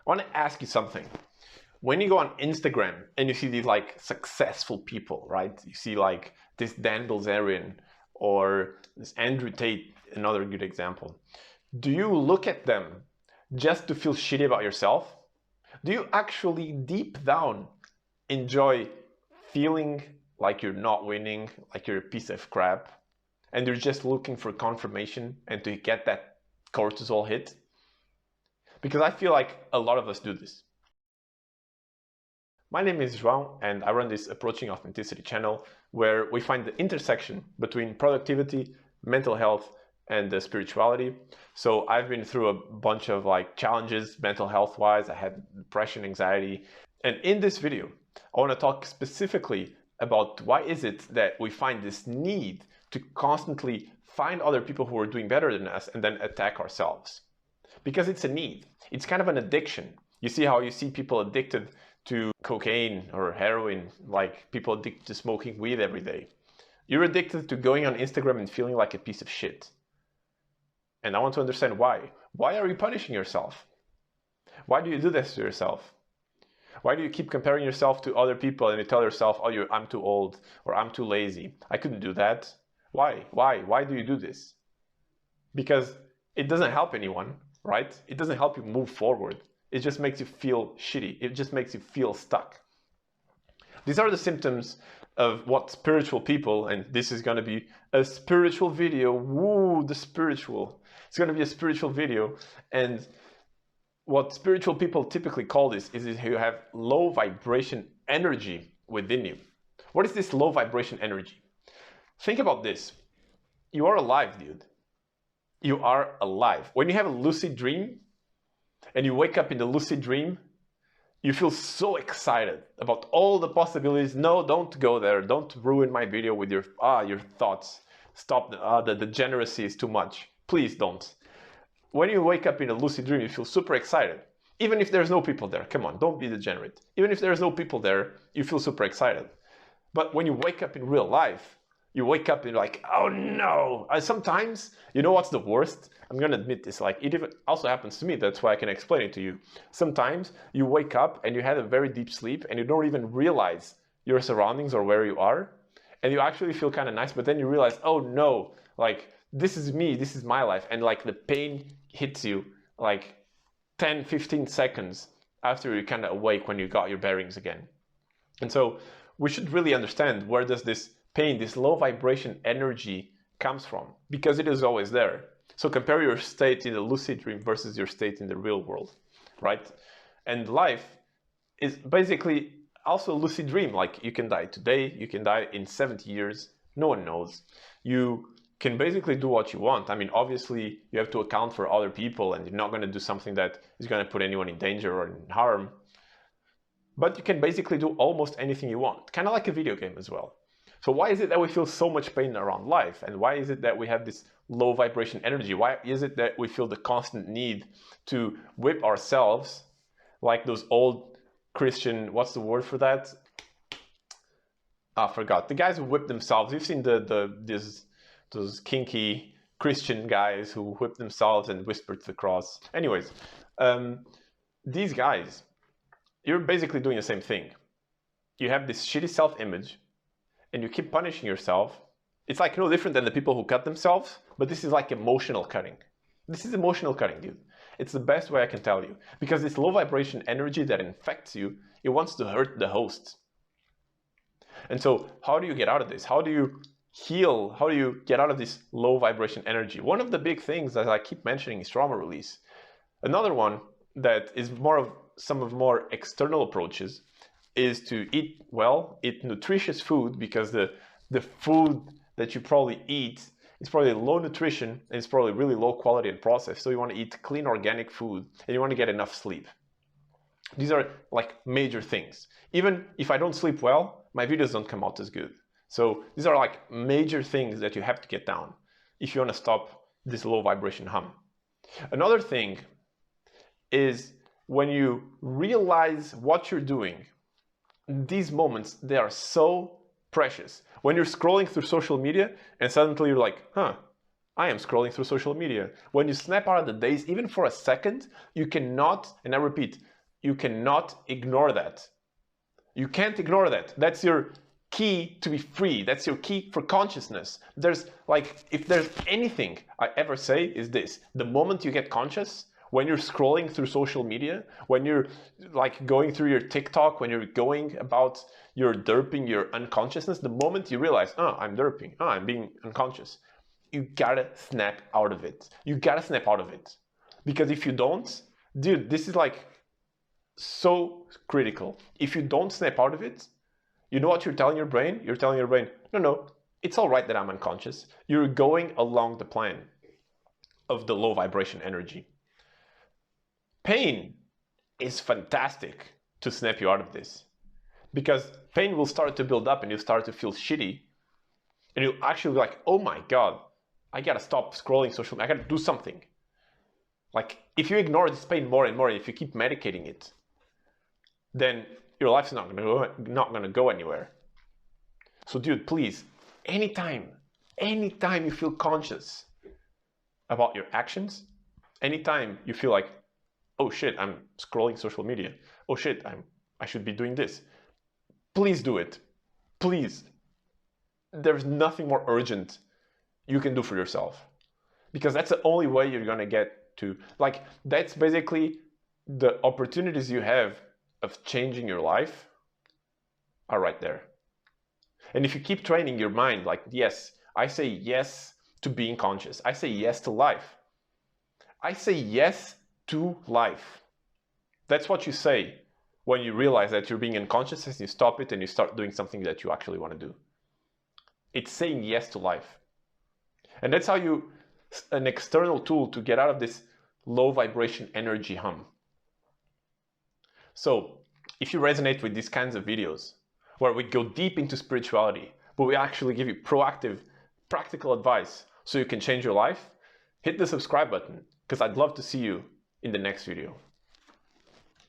I want to ask you something. When you go on Instagram and you see these like successful people, right? You see like this Dan Bilzerian or this Andrew Tate, another good example. Do you look at them just to feel shitty about yourself? Do you actually deep down enjoy feeling like you're not winning, like you're a piece of crap, and you're just looking for confirmation and to get that cortisol hit? Because I feel like a lot of us do this. My name is João, and I run this Approaching Authenticity channel where we find the intersection between productivity, mental health, and spirituality. So I've been through a bunch of like challenges mental health wise. I had depression, anxiety, and in this video I want to talk specifically about why is it that we find this need to constantly find other people who are doing better than us and then attack ourselves. Because it's a need. It's kind of an addiction. You see how you see people addicted to cocaine or heroin, like people addicted to smoking weed every day. You're addicted to going on Instagram and feeling like a piece of shit. And I want to understand why. Why are you punishing yourself? Why do you do this to yourself? Why do you keep comparing yourself to other people and you tell yourself, oh, I'm too old or I'm too lazy. I couldn't do that. Why? Why do you do this? Because it doesn't help anyone, right? It doesn't help you move forward. It just makes you feel shitty. It just makes you feel stuck. These are the symptoms of what spiritual people, and this is going to be a spiritual video. Woo, the spiritual. It's going to be a spiritual video. And what spiritual people typically call this is you have low vibration energy within you. What is this low vibration energy? Think about this. You are alive, dude. You are alive. When you have a lucid dream and you wake up in the lucid dream, you feel so excited about all the possibilities. No, don't go there. Don't ruin my video with your thoughts. Stop, the degeneracy is too much. Please don't. When you wake up in a lucid dream, you feel super excited. Even if there's no people there. Come on, don't be degenerate. Even if there's no people there, you feel super excited. But when you wake up in real life, you wake up and you're like, oh no. Sometimes, you know what's the worst? I'm gonna admit this, like it even also happens to me, that's why I can explain it to you. Sometimes you wake up and you had a very deep sleep and you don't even realize your surroundings or where you are. And you actually feel kind of nice, but then you realize, oh no, like this is me, this is my life. And like the pain hits you like 10, 15 seconds after you're kind of awake when you got your bearings again. And so we should really understand where does this pain, this low vibration energy comes from, because it is always there. So compare your state in the lucid dream versus your state in the real world, right? And life is basically also a lucid dream. Like you can die today, you can die in 70 years, no one knows. You can basically do what you want. I mean, obviously you have to account for other people and you're not going to do something that is going to put anyone in danger or in harm. But you can basically do almost anything you want, kind of like a video game as well. So why is it that we feel so much pain around life? And why is it that we have this low vibration energy? Why is it that we feel the constant need to whip ourselves like those old Christian, what's the word for that? I forgot. The guys who whip themselves. You've seen those kinky Christian guys who whip themselves and whisper to the cross. Anyways, these guys, you're basically doing the same thing. You have this shitty self-image and you keep punishing yourself. It's like no different than the people who cut themselves, but this is like emotional cutting. This is emotional cutting, dude. It's the best way I can tell you. Because this low vibration energy that infects you, it wants to hurt the host. And so how do you get out of this? How do you heal? How do you get out of this low vibration energy? One of the big things that I keep mentioning is trauma release. Another one that is some of more external approaches is to eat well, eat nutritious food, because the food that you probably eat is probably low nutrition and it's probably really low quality and processed. So you want to eat clean organic food and you want to get enough sleep. These are like major things. Even if I don't sleep well, my videos don't come out as good. So these are like major things that you have to get down if you want to stop this low vibration hum. Another thing is when you realize what you're doing, these moments, they are so precious. When you're scrolling through social media and suddenly you're like, I am scrolling through social media. When you snap out of the days, even for a second, you cannot, and I repeat, you cannot ignore that. You can't ignore that. That's your key to be free. That's your key for consciousness. There's like, if there's anything I ever say is this: the moment you get conscious, when you're scrolling through social media, when you're like going through your TikTok, when you're going about your derping your unconsciousness, the moment you realize, oh, I'm derping, oh, I'm being unconscious, you gotta snap out of it. You gotta snap out of it. Because if you don't, dude, this is like so critical. If you don't snap out of it, you know what you're telling your brain? You're telling your brain, no, it's all right that I'm unconscious. You're going along the plan of the low vibration energy. Pain is fantastic to snap you out of this, because pain will start to build up and you'll start to feel shitty, and you'll actually be like, oh my God, I gotta stop scrolling social media, I gotta do something. Like, if you ignore this pain more and more, if you keep medicating it, then your life's not gonna go anywhere. So dude, please, anytime you feel conscious about your actions, anytime you feel like, oh shit, I'm scrolling social media, oh shit, I should be doing this, please do it. Please. There's nothing more urgent you can do for yourself, because that's the only way you're gonna get to, like, that's basically the opportunities you have of changing your life are right there. And if you keep training your mind, like, yes, I say yes to being conscious, I say yes to life, I say yes to life. That's what you say when you realize that you're being unconscious, and you stop it and you start doing something that you actually want to do. It's saying yes to life. And that's how you, an external tool to get out of this low vibration energy hum. So if you resonate with these kinds of videos, where we go deep into spirituality, but we actually give you proactive, practical advice so you can change your life, hit the subscribe button, because I'd love to see you in the next video.